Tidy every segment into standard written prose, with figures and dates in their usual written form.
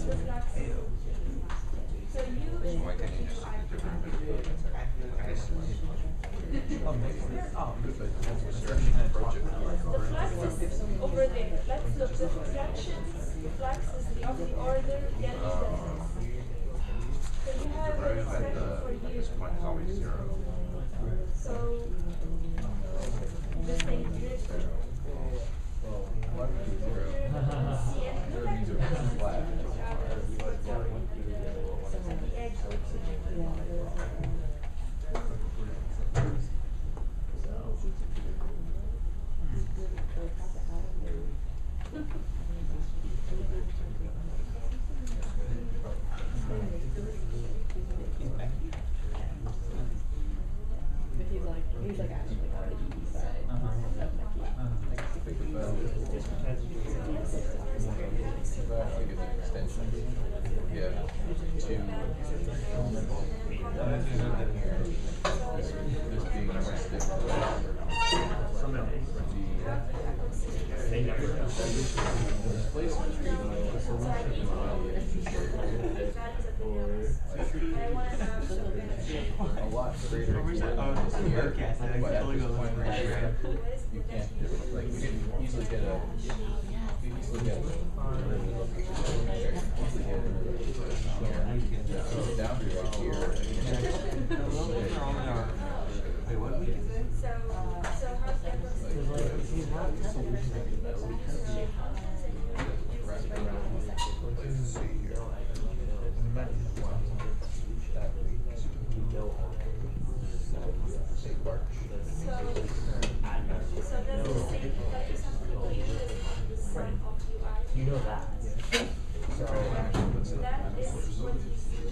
the flux. So you. Why can't you just use a different The flux is over there. Let's look. The flux is of the order N so you have an expression for U. This point is always 0. So the same here. He's like actually on the EE side of a lot greater here, but at this point right here, you can't do it. Like you can easily get a, boundary right here. Wait, what did we say? So how's that You know that. So that is what you see.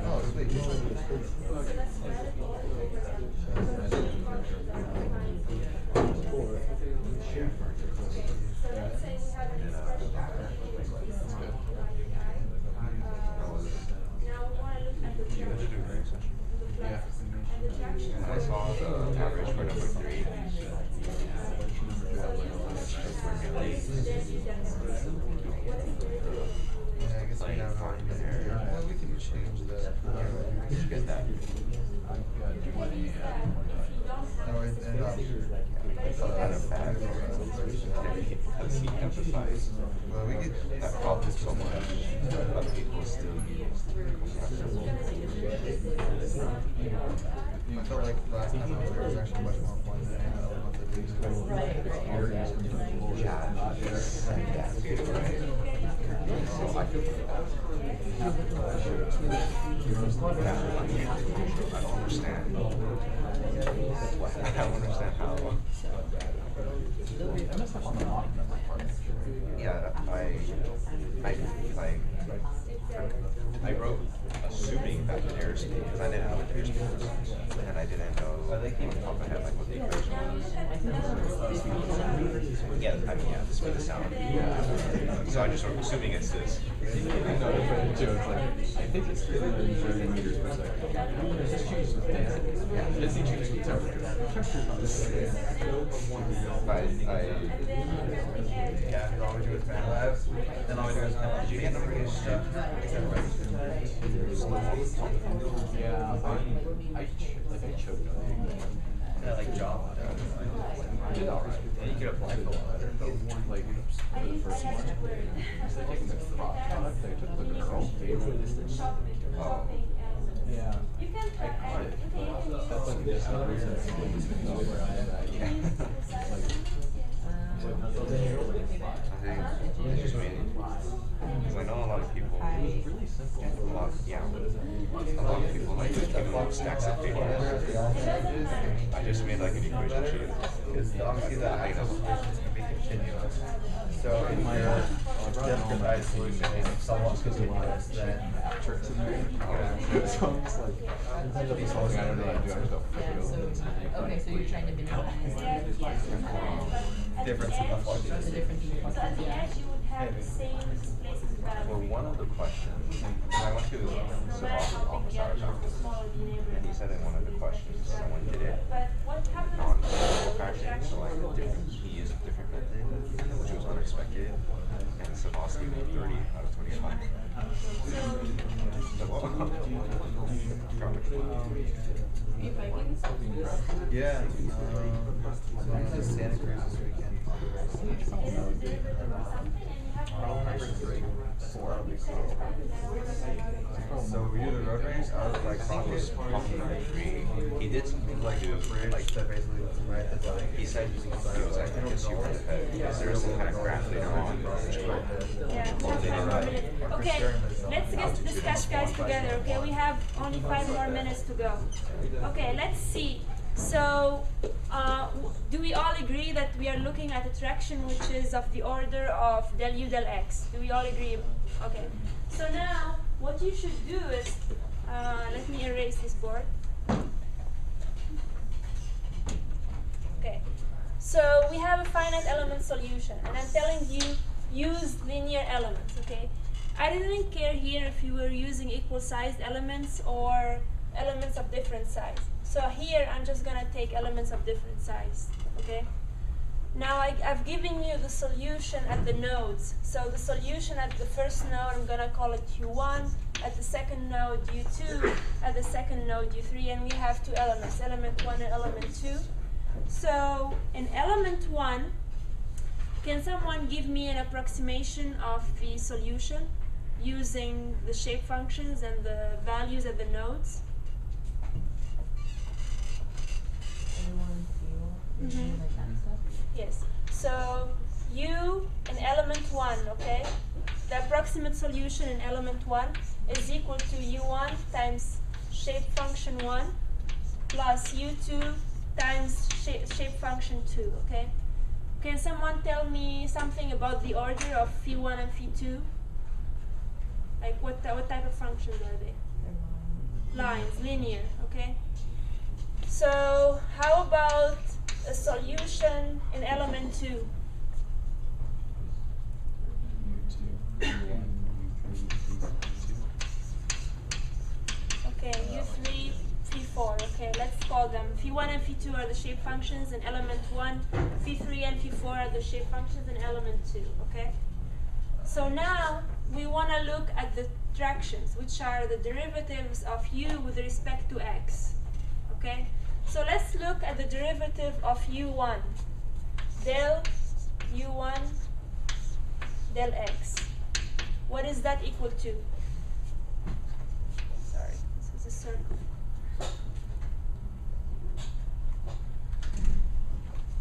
Oh, sweet. So let's add it all over. So let's say we have an expression now we want to look at the junction. Yeah. And the junction. I saw the average for number 3. Yeah, I guess we have well, we can change that. Did you get that? No, and Out of bad. Let's see, emphasize. well, we could. That problem so much, but people still use. I felt like last time I was there was actually much more fun than I element of these. So I feel I don't understand. I don't understand how. Yeah, I wrote assuming that the airspace, because I didn't know what airspace was, and I didn't know off the top of my head like what the equation was. Yeah, I mean, yeah, the speed of sound. So I just wrote assuming it's this. No, it's joke. Like, I think it's 330 meters per second. Just change the density. Density changes with temperature. Temperature's not the same. Yeah, and all we do is MATLAB, then all we do is MATLAB. Did you get the radio stuff? Yeah, I choked on it. Yeah, like Java. I did alright. And you could apply for a lot. Like, for the first one. So they taking the crop product, they took the girl. Oh. Yeah. You can try That's like this one reason where I am at. I just made it. Because I know a lot of people, a lot of people like just give them stacks of paper. I just made like an equation sheet. Because obviously the items can be continuous. So in my discretized solution is somewhat continuous, then Tricks in there. So I'm just like, that's something I don't know how to do. I just go flip it over. Okay, so you're trying to minimize difference in the functions. the difference in the So at functions, the yeah. edge you would have the same displacement value. Well, one of the questions, when I went to No matter how big the edge is, the smaller the neighborhood. and he said in one of the questions, someone did it But what happens non-physical fashion, so like he used a different method, which was unexpected. and Zohdi 30 out of 25. If I can. Yeah. So I'm in Santa Cruz this weekend. So we do the road race out of like pocket. He did something Like to the bridge like that basically right at the time. he said he was like, I guess you were ahead. Is there some kind of graph later on? Yeah. Okay, let's get discuss guys together. Okay, we have only 5 more minutes to go. Okay, let's see. So, do we all agree that we are looking at attraction which is of the order of del u del x? Do we all agree? Okay. So now, what you should do is, let me erase this board. Okay. So we have a finite element solution, and I'm telling you, use linear elements. Okay. I didn't care here if you were using equal sized elements or elements of different size. So here I'm just gonna take elements of different size, okay? Now I've given you the solution at the nodes. So the solution at the first node, I'm gonna call it U1, at the second node U2, at the second node U3, and we have 2 elements, element 1 and element 2. So in element 1, can someone give me an approximation of the solution using the shape functions and the values at the nodes? Mm-hmm. Yes. So U in element 1, okay? The approximate solution in element 1 is equal to U1 times shape function 1 plus U2 times shape function 2, okay? Can someone tell me something about the order of phi1 and phi2? Like what type of functions are they? Lines, linear, okay? So how about a solution in element 2? Okay, U3, Phi4. Okay, let's call them. Phi1 and Phi2 are the shape functions in element 1. Phi3 and Phi4 are the shape functions in element 2. Okay? So now we want to look at the tractions, which are the derivatives of U with respect to x. Okay? So let's look at the derivative of U1. Del U1 del x. What is that equal to? Sorry, this is a circle.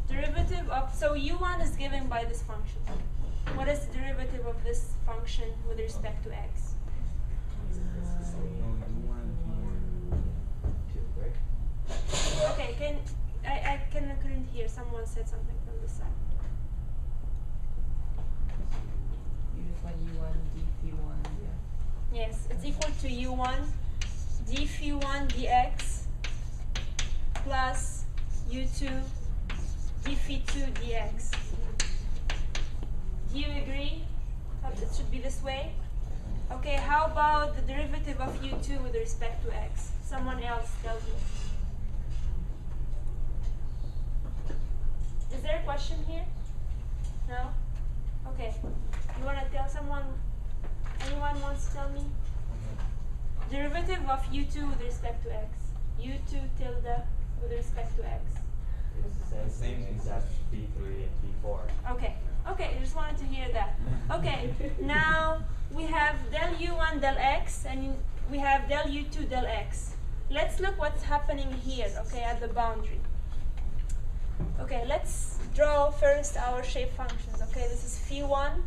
Derivative of, so U1 is given by this function. What is the derivative of this function with respect to x? Okay, I couldn't hear. Someone said something from this side. You just want U1 d phi1, yeah. Yes, it's equal to U1 d phi1 dx plus U2 d phi2 dx. Do you agree? It should be this way? Okay, how about the derivative of U2 with respect to x? Someone else tell me. Is there a question here? No? Okay. You want to tell someone? Anyone wants to tell me? Derivative of U2 with respect to x. U2 tilde with respect to x. It's the same exact P3 and P4. Okay. Okay, I just wanted to hear that. Okay, now we have del U1 del x and we have del U2 del x. Let's look what's happening here, okay, at the boundary. Okay, let's draw first our shape functions. Okay, this is phi1,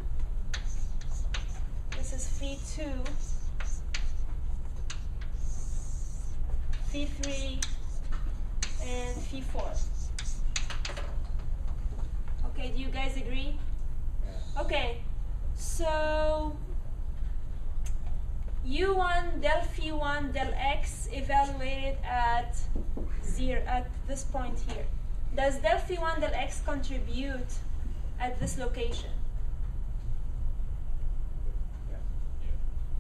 this is phi2, phi3, and phi4. Okay, do you guys agree? Okay, so U1 del phi1 del x evaluated at 0 at this point here. Does del phi1 del x contribute at this location?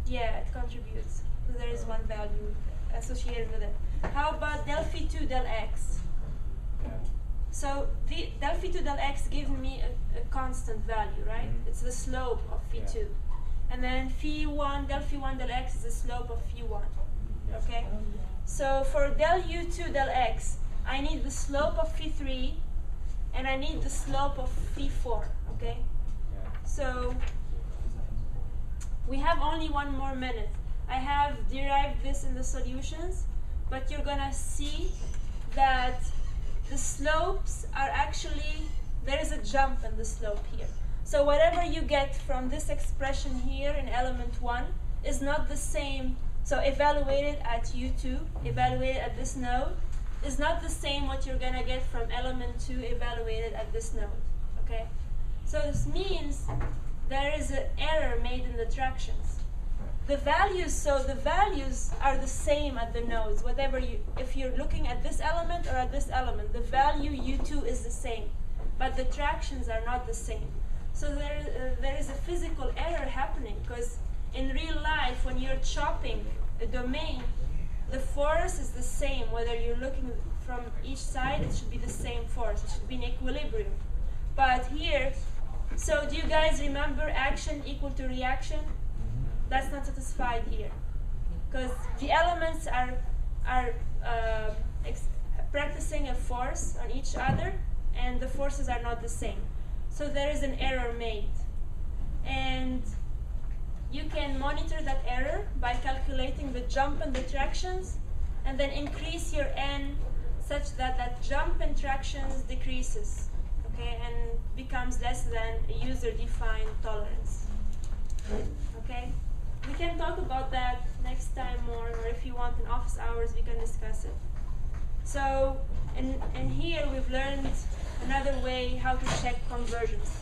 Yeah, it contributes. So there is one value associated with it. How about del phi2 del x? So the del phi 2 del x gives me a constant value, right? It's the slope of phi 2. And then phi 1, del phi 1 del x is the slope of phi 1. Okay? So for del u2 del x, I need the slope of phi 3, and I need the slope of phi 4. Okay? So we have only 1 more minute. I have derived this in the solutions, but you're gonna see that the slopes are actually, there is a jump in the slope here. So whatever you get from this expression here in element 1 is not the same. So evaluated at U2, evaluated at this node, is not the same what you're gonna get from element 2 evaluated at this node. Okay? So this means there is an error made in the tractions. The values are the same at the nodes. Whatever if you're looking at this element or at this element, the value U2 is the same, but the tractions are not the same. So there is a physical error happening, because in real life, when you're chopping a domain, the force is the same. Whether you're looking from each side, it should be the same force. It should be in equilibrium. But here, so do you guys remember action equal to reaction? That's not satisfied here, because the elements are practicing a force on each other, and the forces are not the same. So there is an error made, and you can monitor that error by calculating the jump in the tractions, and then increase your n such that that jump in tractions decreases, okay, and becomes less than a user-defined tolerance. Okay. We can talk about that next time more, or if you want in office hours, we can discuss it. So, and here we've learned another way how to check convergence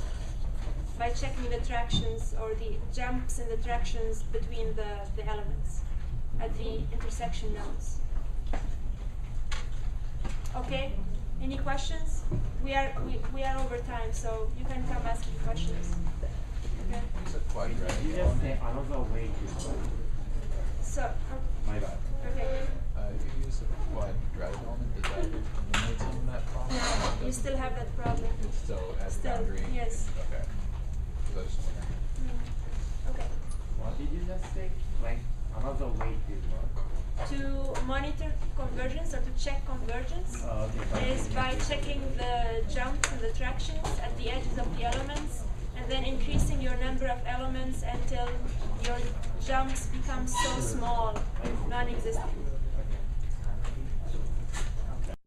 by checking the tractions or the jumps in the tractions between the elements at the intersection nodes. Okay? Any questions? We are over time, so you can come ask me questions. Okay. You just say another way to solve. So, My bad. okay. If you use a quadratic element, does that eliminate some of that problem? No, you still have that problem. It's still at the Still, boundary? yes. Okay. 'Cause I was just wondering. Okay. What did you just say? Like another way to work? To monitor convergence or to check convergence Okay. is by checking the jumps and the tractions at the edges of the elements, and then increasing your number of elements until your jumps become so small, non-existent.